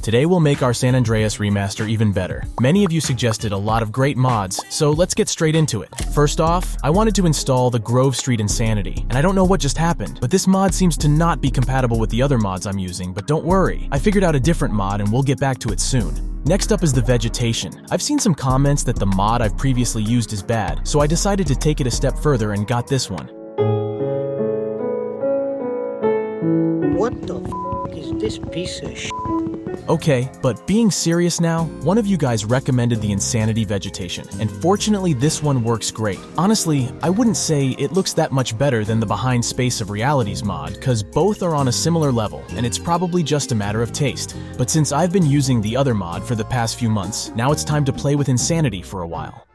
Today we'll make our San Andreas remaster even better. Many of you suggested a lot of great mods, so let's get straight into it. First off, I wanted to install the Grove Street Insanity, and I don't know what just happened, but this mod seems to not be compatible with the other mods I'm using, but don't worry. I figured out a different mod and we'll get back to it soon. Next up is the Vegetation. I've seen some comments that the mod I've previously used is bad, so I decided to take it a step further and got this one. What the f is this piece of sh**? Okay, but being serious now, one of you guys recommended the Insanity Vegetation, and fortunately this one works great. Honestly, I wouldn't say it looks that much better than the Behind Space of Realities mod, cause both are on a similar level, and it's probably just a matter of taste. But since I've been using the other mod for the past few months, now it's time to play with Insanity for a while.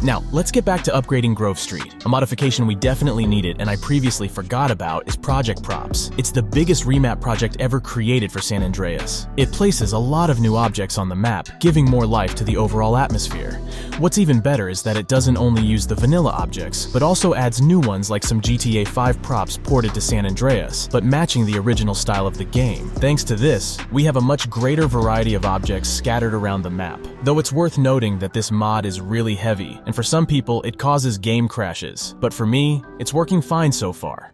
Now, let's get back to upgrading Grove Street. A modification we definitely needed and I previously forgot about is Project Props. It's the biggest remap project ever created for San Andreas. It places a lot of new objects on the map, giving more life to the overall atmosphere. What's even better is that it doesn't only use the vanilla objects, but also adds new ones like some GTA 5 props ported to San Andreas, but matching the original style of the game. Thanks to this, we have a much greater variety of objects scattered around the map. Though it's worth noting that this mod is really heavy, and for some people, it causes game crashes. But for me, it's working fine so far.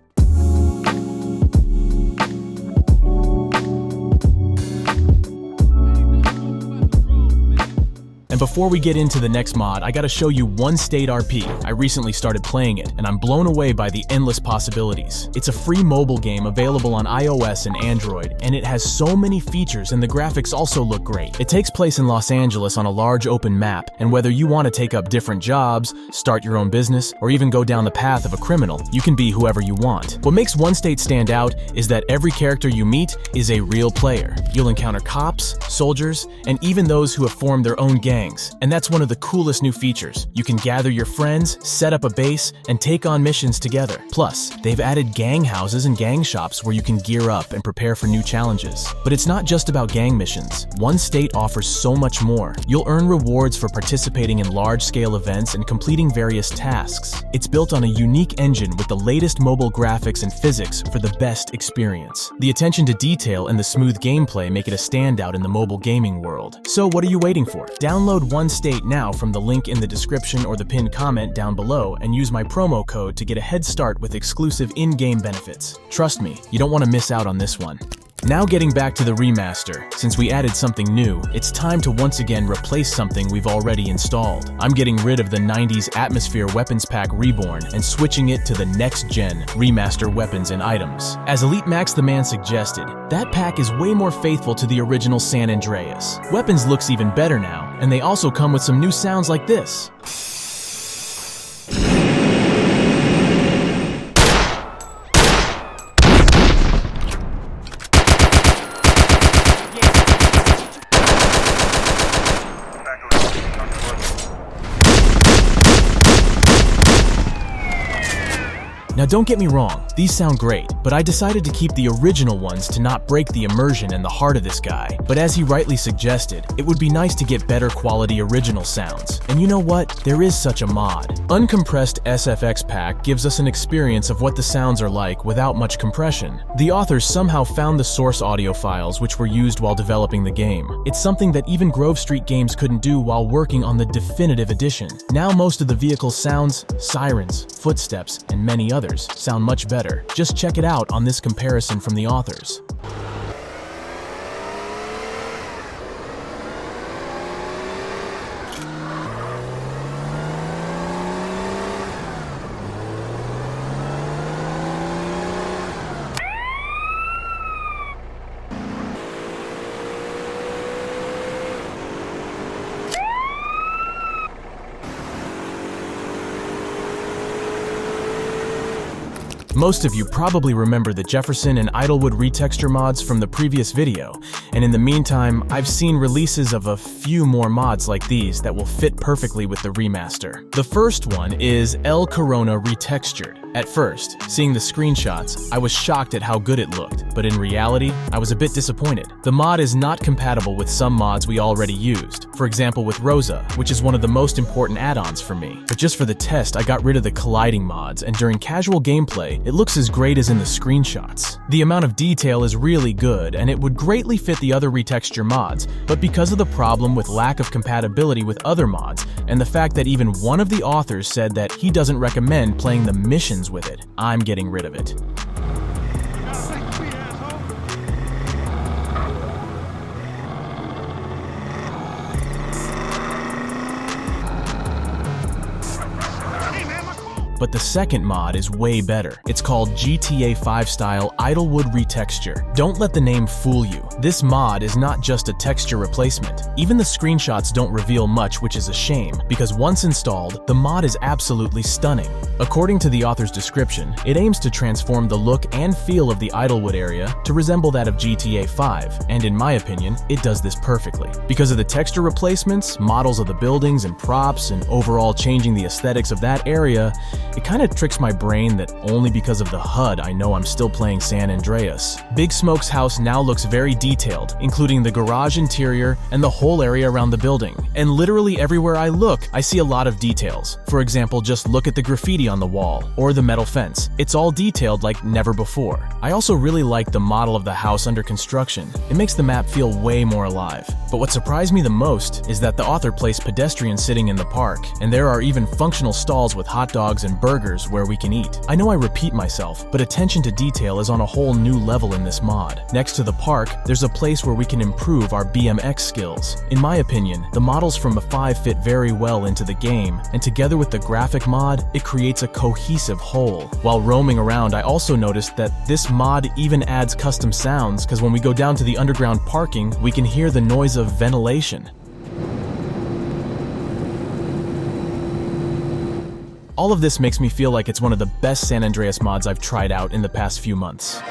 And before we get into the next mod, I gotta show you One State RP. I recently started playing it, and I'm blown away by the endless possibilities. It's a free mobile game available on iOS and Android, and it has so many features and the graphics also look great. It takes place in Los Angeles on a large open map, and whether you want to take up different jobs, start your own business, or even go down the path of a criminal, you can be whoever you want. What makes One State stand out is that every character you meet is a real player. You'll encounter cops, soldiers, and even those who have formed their own gangs. And that's one of the coolest new features. You can gather your friends, set up a base, and take on missions together. Plus, they've added gang houses and gang shops where you can gear up and prepare for new challenges. But it's not just about gang missions. One State offers so much more. You'll earn rewards for participating in large-scale events and completing various tasks. It's built on a unique engine with the latest mobile graphics and physics for the best experience. The attention to detail and the smooth gameplay make it a standout in the mobile gaming world. So what are you waiting for? Download One State now from the link in the description or the pinned comment down below and use my promo code to get a head start with exclusive in-game benefits. Trust me, you don't want to miss out on this one. Now getting back to the remaster, since we added something new, it's time to once again replace something we've already installed. I'm getting rid of the 90s Atmosphere Weapons Pack Reborn and switching it to the NextGen Remaster weapons and items. As Elite Max the Man suggested, that pack is way more faithful to the original San Andreas. Weapons looks even better now, and they also come with some new sounds like this. Now don't get me wrong, these sound great, but I decided to keep the original ones to not break the immersion and the heart of this guy. But as he rightly suggested, it would be nice to get better quality original sounds. And you know what? There is such a mod. Uncompressed SFX Pack gives us an experience of what the sounds are like without much compression. The authors somehow found the source audio files which were used while developing the game. It's something that even Grove Street games couldn't do while working on the definitive edition. Now most of the vehicle's sounds, sirens, footsteps, and many others sound much better. Just check it out on this comparison from the authors. Most of you probably remember the Jefferson and Idlewood Retexture mods from the previous video, and in the meantime, I've seen releases of a few more mods like these that will fit perfectly with the remaster. The first one is El Corona Retextured. At first, seeing the screenshots, I was shocked at how good it looked, but in reality, I was a bit disappointed. The mod is not compatible with some mods we already used, for example with Rosa, which is one of the most important add-ons for me. But just for the test, I got rid of the colliding mods, and during casual gameplay, it looks as great as in the screenshots. The amount of detail is really good, and it would greatly fit the other retexture mods, but because of the problem with lack of compatibility with other mods, and the fact that even one of the authors said that he doesn't recommend playing the missions with it, I'm getting rid of it. But the second mod is way better. It's called GTA 5 style Idlewood Retexture. Don't let the name fool you. This mod is not just a texture replacement. Even the screenshots don't reveal much, which is a shame, because once installed, the mod is absolutely stunning. According to the author's description, it aims to transform the look and feel of the Idlewood area to resemble that of GTA 5, and in my opinion, it does this perfectly. Because of the texture replacements, models of the buildings and props, and overall changing the aesthetics of that area, it kind of tricks my brain that only because of the HUD I know I'm still playing San Andreas. Big Smoke's house now looks very detailed, including the garage interior and the whole area around the building. And literally everywhere I look, I see a lot of details. For example, just look at the graffiti on the wall or the metal fence. It's all detailed like never before. I also really like the model of the house under construction. It makes the map feel way more alive. But what surprised me the most is that the author placed pedestrians sitting in the park, and there are even functional stalls with hot dogs and burgers where we can eat. I know I repeat myself, but attention to detail is on a whole new level in this mod. Next to the park, there's a place where we can improve our BMX skills. In my opinion, the models from a 5 fit very well into the game, and together with the graphic mod, it creates a cohesive whole. While roaming around, I also noticed that this mod even adds custom sounds, because when we go down to the underground parking, we can hear the noise of ventilation. All of this makes me feel like it's one of the best San Andreas mods I've tried out in the past few months.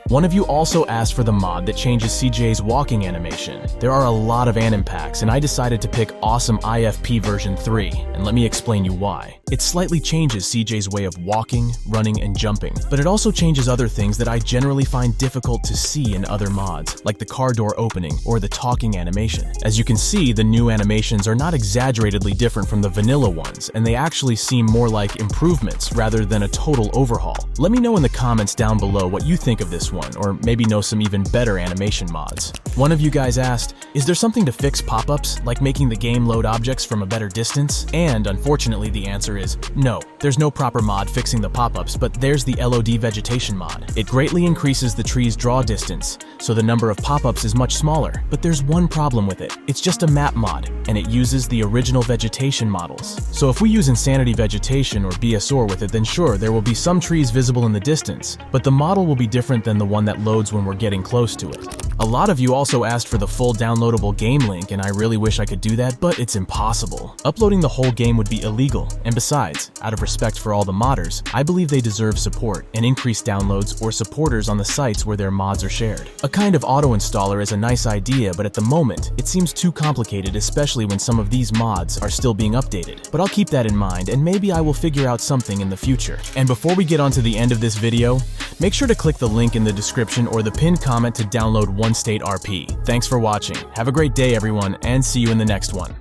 One of you also asked for the mod that changes CJ's walking animation. There are a lot of anim packs, and I decided to pick awesome IFP version 3, and let me explain you why. It slightly changes CJ's way of walking, running, and jumping, but it also changes other things that I generally find difficult to see in other mods, like the car door opening or the talking animation. As you can see, the new animations are not exaggeratedly different from the vanilla ones, and they actually seem more like improvements rather than a total overhaul. Let me know in the comments down below what you think of this one, or maybe know some even better animation mods. One of you guys asked, is there something to fix pop-ups, like making the game load objects from a better distance? And unfortunately the answer is no. There's no proper mod fixing the pop-ups, but there's the LOD Vegetation mod. It greatly increases the tree's draw distance, so the number of pop-ups is much smaller. But there's one problem with it. It's just a map mod, and it uses the original vegetation models. So if we use Insanity Vegetation or BSOR with it, then sure, there will be some trees visible in the distance, but the model will be different than the one that loads when we're getting close to it. A lot of you also asked for the full downloadable game link, and I really wish I could do that, but it's impossible. Uploading the whole game would be illegal, and besides, out of respect for all the modders, I believe they deserve support and increased downloads or supporters on the sites where their mods are shared. A kind of auto-installer is a nice idea, but at the moment, it seems too complicated, especially when some of these mods are still being updated. But I'll keep that in mind, and maybe I will figure out something in the future. And before we get on to the end of this video, make sure to click the link in the description or the pinned comment to download One State RP. Thanks for watching. Have a great day, everyone, and see you in the next one.